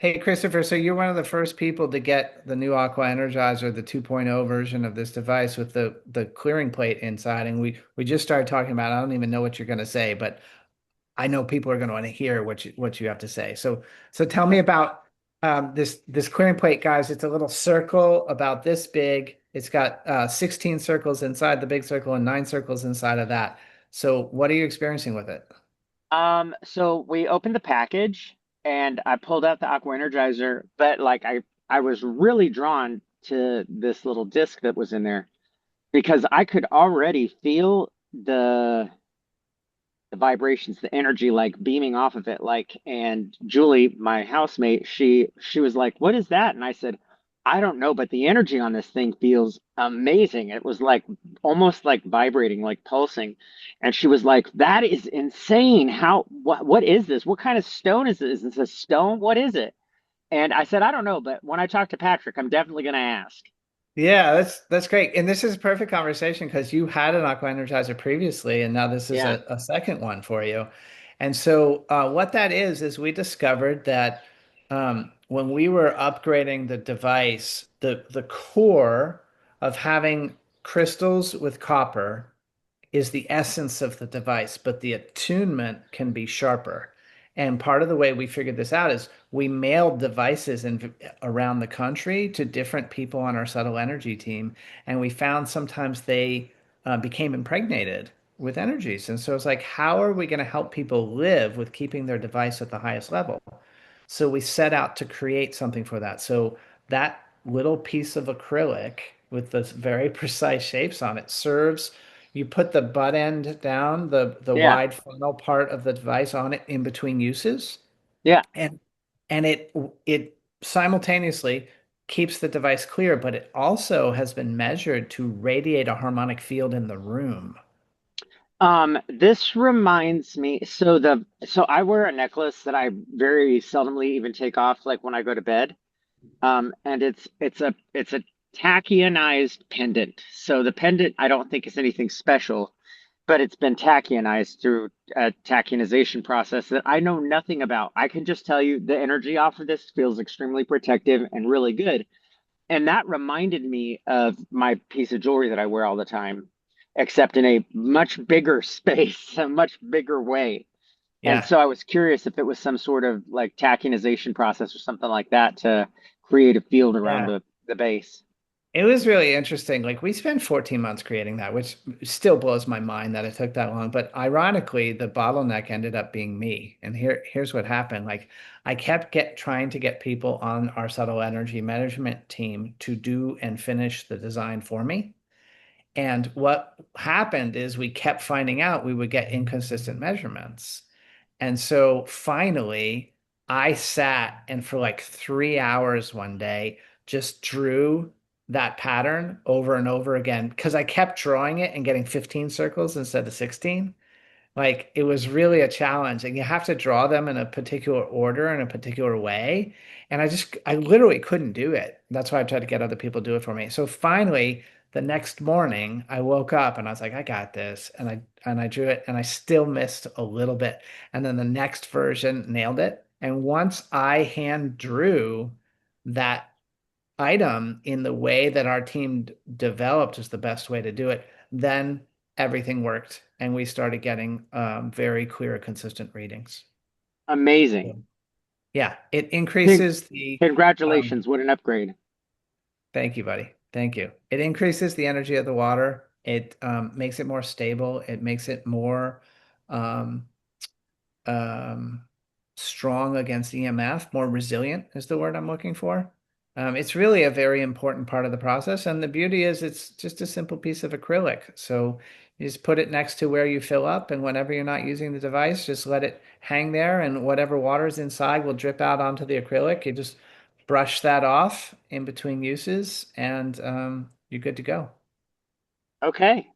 Hey, Christopher, so you're one of the first people to get the new Aqua Energizer, the 2.0 version of this device with the clearing plate inside. And we just started talking about it. I don't even know what you're going to say, but I know people are going to want to hear what you have to say. So tell me about this clearing plate, guys. It's a little circle about this big. It's got 16 circles inside the big circle and 9 circles inside of that. So what are you experiencing with it? So we opened the package and I pulled out the Aqua Energizer, but I was really drawn to this little disc that was in there because I could already feel the vibrations, the energy like beaming off of it. And Julie, my housemate, she was like, "What is that?" And I said, "I don't know, but the energy on this thing feels amazing." It was like almost like vibrating, like pulsing. And she was like, "That is insane. What is this? What kind of stone is this? Is this a stone? What is it?" And I said, "I don't know, but when I talk to Patrick, I'm definitely going to ask." Yeah, that's great. And this is a perfect conversation because you had an Aqua Energizer previously, and now this is Yeah. a second one for you. And so what that is we discovered that when we were upgrading the device, the core of having crystals with copper is the essence of the device, but the attunement can be sharper. And part of the way we figured this out is we mailed devices around the country to different people on our subtle energy team, and we found sometimes they became impregnated with energies. And so it's like, how are we going to help people live with keeping their device at the highest level? So we set out to create something for that. So that little piece of acrylic with those very precise shapes on it serves, you put the butt end down, the Yeah. wide funnel part of the device on it in between uses, Yeah. and and it simultaneously keeps the device clear, but it also has been measured to radiate a harmonic field in the room. This reminds me, so I wear a necklace that I very seldomly even take off, like when I go to bed. And it's a tachyonized pendant. So the pendant I don't think is anything special, but it's been tachyonized through a tachionization process that I know nothing about. I can just tell you the energy off of this feels extremely protective and really good. And that reminded me of my piece of jewelry that I wear all the time, except in a much bigger space, a much bigger way. And Yeah. so I was curious if it was some sort of like tachinization process or something like that to create a field around Yeah. the base. It was really interesting. Like we spent 14 months creating that, which still blows my mind that it took that long. But ironically, the bottleneck ended up being me. And here's what happened. Like I kept trying to get people on our subtle energy management team to do and finish the design for me. And what happened is we kept finding out we would get inconsistent measurements. And so finally, I sat and for like 3 hours one day just drew that pattern over and over again because I kept drawing it and getting 15 circles instead of 16. Like it was really a challenge, and you have to draw them in a particular order in a particular way. And I literally couldn't do it. That's why I tried to get other people to do it for me. So finally, the next morning, I woke up and I was like, I got this. And I drew it, and I still missed a little bit. And then the next version nailed it. And once I hand drew that item in the way that our team developed is the best way to do it, then everything worked and we started getting very clear, consistent readings. Amazing. So, yeah, it Con- increases the, Congratulations. What an upgrade. thank you, buddy. Thank you. It increases the energy of the water. It makes it more stable. It makes it more um, um, strong against EMF, more resilient is the word I'm looking for. It's really a very important part of the process. And the beauty is it's just a simple piece of acrylic. So you just put it next to where you fill up, and whenever you're not using the device, just let it hang there, and whatever water's inside will drip out onto the acrylic. You just brush that off in between uses, and you're good to go. Okay.